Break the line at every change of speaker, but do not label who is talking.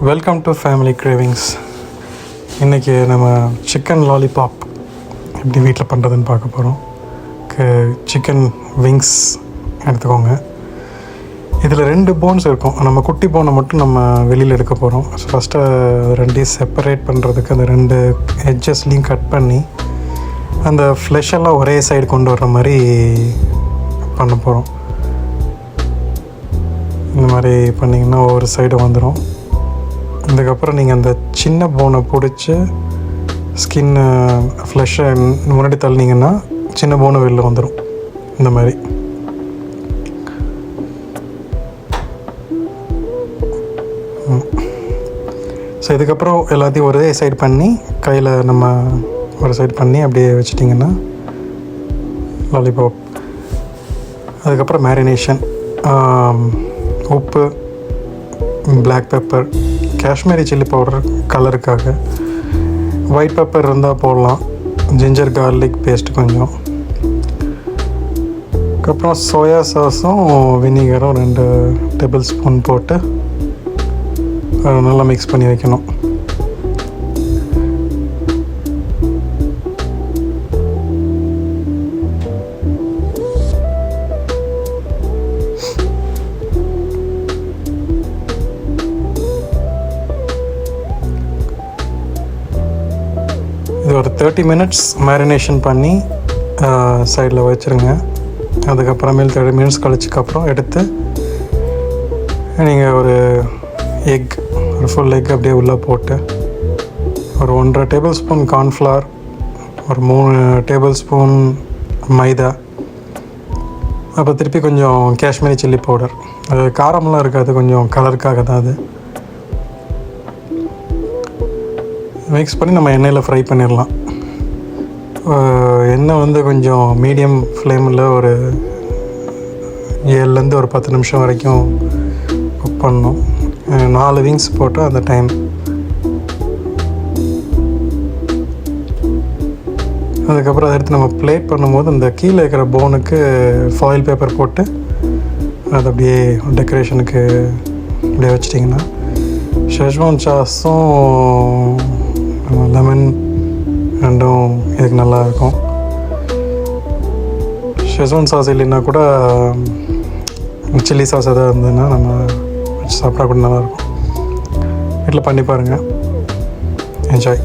Welcome to family cravings. இன்றைக்கி நம்ம chicken lollipop எப்படி வீட்டில் பண்ணுறதுன்னு பார்க்க போகிறோம். சிக்கன் விங்ஸ் எடுத்துக்கோங்க. இதில் 2 போன்ஸ் இருக்கும். நம்ம குட்டி போனை மட்டும் நம்ம வெளியில் எடுக்க போகிறோம். ஸோ ஃபஸ்ட்டு 2 செப்பரேட் பண்ணுறதுக்கு அந்த 2 எட்ஜஸ்லையும் கட் பண்ணி அந்த ஃப்ளெஷ்ஷெல்லாம் ஒரே சைடு கொண்டு வர்ற மாதிரி பண்ண போகிறோம். இந்த மாதிரி பண்ணிங்கன்னா ஒவ்வொரு சைடு வந்துடும். இதுக்கப்புறம் நீங்கள் அந்த சின்ன போனை பிடிச்சி ஸ்கின்னு ஃப்ளெஷ்ஷை முன்னாடி தள்ளினீங்கன்னா சின்ன போனை வெளில வந்துடும். இந்த மாதிரி ஸோ இதுக்கப்புறம் எல்லாத்தையும் ஒரே சைடு பண்ணி கையில் நம்ம ஒரு சைடு பண்ணி அப்படியே வச்சிட்டிங்கன்னா லாலிபாப். அதுக்கப்புறம் மேரினேஷன், உப்பு, black pepper, Kashmiri chilli powder கலருக்காக, ஒயிட் பெப்பர் இருந்தால் போடலாம், ஜிஞ்சர் கார்லிக் பேஸ்ட் கொஞ்சம், அதுக்கப்புறம் சோயா சாஸும் வினிகரும் 2 டேபிள் ஸ்பூன் போட்டு நல்லா மிக்ஸ் பண்ணி வைக்கணும். இது ஒரு 30 மினிட்ஸ் மேரினேஷன் பண்ணி சைடில் வச்சுருங்க. அதுக்கப்புறமேல் 30 மினிட்ஸ் கழிச்சதுக்கப்புறம் எடுத்து நீங்கள் ஒரு ஃபுல் எக் அப்படியே உள்ளே போட்டு ஒரு 1.5 டேபிள் ஸ்பூன் கார்ன்ஃப்ளவர், ஒரு 3 டேபிள் ஸ்பூன் மைதா, அப்புறம் திருப்பி கொஞ்சம் காஷ்மீரி சில்லி பவுடர். அது காரமெலாம் இருக்காது, கொஞ்சம் கலருக்காக தான் அது. மிக்ஸ் பண்ணி நம்ம எண்ணெயில் ஃப்ரை பண்ணிடலாம். எண்ணெய் கொஞ்சம் மீடியம் ஃப்ளேமில் ஒரு 7லேருந்து ஒரு 10 நிமிஷம் வரைக்கும் குக் பண்ணணும். 4 விங்ஸ் போட்டு அந்த டைம். அதுக்கப்புறம் அதை எடுத்து நம்ம பிளேட் பண்ணும்போது அந்த கீழே இருக்கிற போனுக்கு ஃபாயில் பேப்பர் போட்டு அது அப்படியே டெக்கரேஷனுக்கு அப்படியே வச்சிட்டிங்கன்னா ஷெஸ்வான் சாஸும் லெமன் 2ம் இதுக்கு நல்லாயிருக்கும். ஷெஸ்வான் சாஸ் இல்லைன்னா கூட சில்லி சாஸ் எதாவது இருந்ததுன்னா நம்ம வச்சு சாப்பிட்டா கூட நல்லாயிருக்கும். வீட்டில் பண்ணி பாருங்கள். என்ஜாய்.